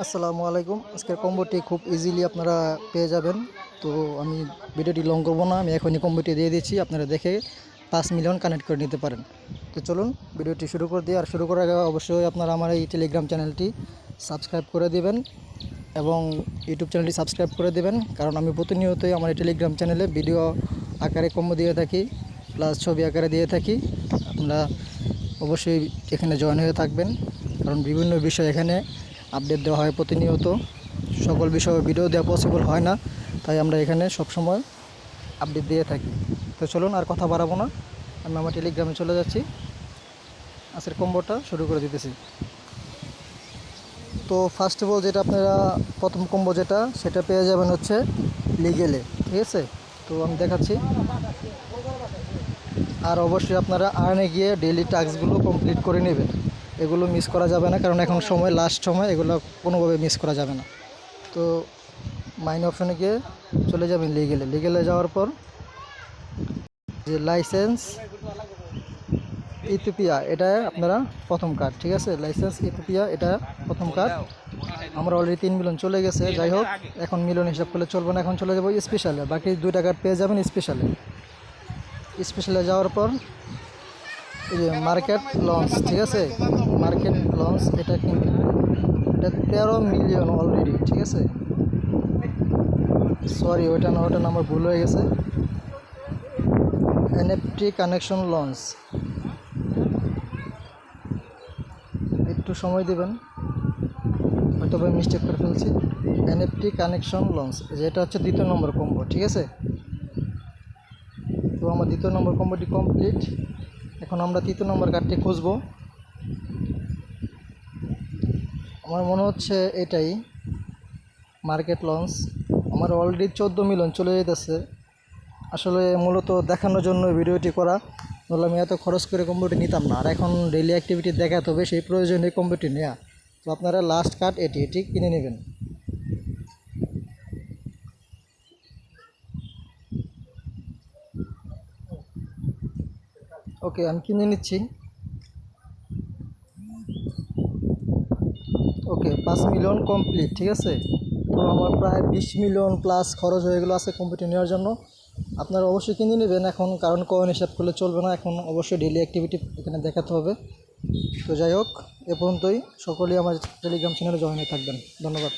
আসসালামু আলাইকুম। আজকের কম্বোটি খুব ইজিলি আপনারা পেয়ে যাবেন। তো আমি ভিডিওটি লং করবো না, আমি এখনই কম্বোটি দিয়ে দিচ্ছি, আপনারা দেখে 5 মিলিয়ন কানেক্ট করে নিতে পারেন। তো চলুন ভিডিওটি শুরু করে দিই। আর শুরু করার আগে অবশ্যই আপনারা আমার এই টেলিগ্রাম চ্যানেলটি সাবস্ক্রাইব করে দেবেন এবং ইউটিউব চ্যানেলটি সাবস্ক্রাইব করে দেবেন, কারণ আমি প্রতিনিয়তই আমার এই টেলিগ্রাম চ্যানেলে ভিডিও আকারে কম্বো দিয়ে থাকি, প্লাস ছবি আকারে দিয়ে থাকি। আপনারা অবশ্যই এখানে জয়েন হয়ে থাকবেন, কারণ বিভিন্ন বিষয় এখানে আপডেট দেওয়া হয় প্রতিনিয়ত। সকল বিষয়ে ভিডিও দেওয়া পসিবল হয় না, তাই আমরা এখানে সবসময় আপডেট দিয়ে থাকি। তো চলুন আর কথা বাড়াবো না, আমি আমার টেলিগ্রামে চলে যাচ্ছি। আজকের কম্বোটা শুরু করে দিতেছি। তো ফার্স্ট অফ অল যেটা আপনারা প্রথম কম্বো যেটা সেটা পেয়ে যাবেন হচ্ছে লিগেলে, ঠিক আছে? তো আমি দেখাচ্ছি। আর অবশ্যই আপনারা আর্নে গিয়ে ডেইলি টাস্কগুলো কমপ্লিট করে নেবেন, এগুলো মিস করা যাবে না, কারণ এখন সময় লাস্ট সময়, এগুলো কোনোভাবে মিস করা যাবে না। তো মাইন অপশনে গিয়ে চলে যাবেন লিগেলে যাওয়ার পর যে লাইসেন্স ইথিওপিয়া, এটা আপনারা প্রথম কার্ড, ঠিক আছে? লাইসেন্স ইথিওপিয়া এটা প্রথম কার্ড। আমরা অলরেডি 3 মিলিয়ন চলে গেছে, যাই হোক এখন মিলিয়ন হিসাব করলে চলবে না, এখন চলে যাবো স্পেশালে। বাকি 2টা কার্ড পেয়ে যাবেন স্পেশালে যাওয়ার পর এই যে মার্কেট লঞ্চ, ঠিক আছে? মার্কেট লঞ্চ এটা কিনবেন, এটা 13 মিলিয়ন অলরেডি, ঠিক আছে? সরি, ওটা নাম্বার ভুল হয়ে গেছে। এনএফটি কানেকশন লঞ্চ, একটু সময় দেবেন, হয়তো আমি মিস্টেক করে ফেলছি। এনএফটি কানেকশন লঞ্চ যেটা হচ্ছে 2য় নম্বর কম্বো, ঠিক আছে? তো আমার 2য় নম্বর কম্বোটি কমপ্লিট। এখন আমরা 3য় নম্বর কার্ডটি খুঁজবো। আমার মনে হচ্ছে এটাই মার্কেট লঞ্চ। আমার অলরেডি 14 মিলিয়ন চলে যেতেছে। আসলে মূলত দেখানোর জন্য ভিডিওটি করা, নাহলে আমি এত খরচ করে কম্বোটি নিতাম না। আর এখন ডেইলি অ্যাক্টিভিটি দেখাতে হবে, সেই প্রয়োজনে কম্বোটি নেওয়া। তো আপনারা লাস্ট কার্ড এটি কিনে নেবেন। ওকে, আমি কিনে নিচ্ছি। ওকে, 5 মিলিয়ন কমপ্লিট, ঠিক আছে? তো আমার প্রায় 20 মিলিয়ন প্লাস খরচ হয়ে গেলো আছে কম্পিউটার নেওয়ার জন্য। আপনারা অবশ্যই কিনে নেবেন এখন, কারণ কয়েন হিসাব করলে চলবে না, এখন অবশ্যই ডেইলি অ্যাক্টিভিটি এখানে দেখাতে হবে। তো যাই হোক, এ পর্যন্তই। সকলেই আমার টেলিগ্রাম চ্যানেলে জয়েন হয়ে থাকবেন। ধন্যবাদ।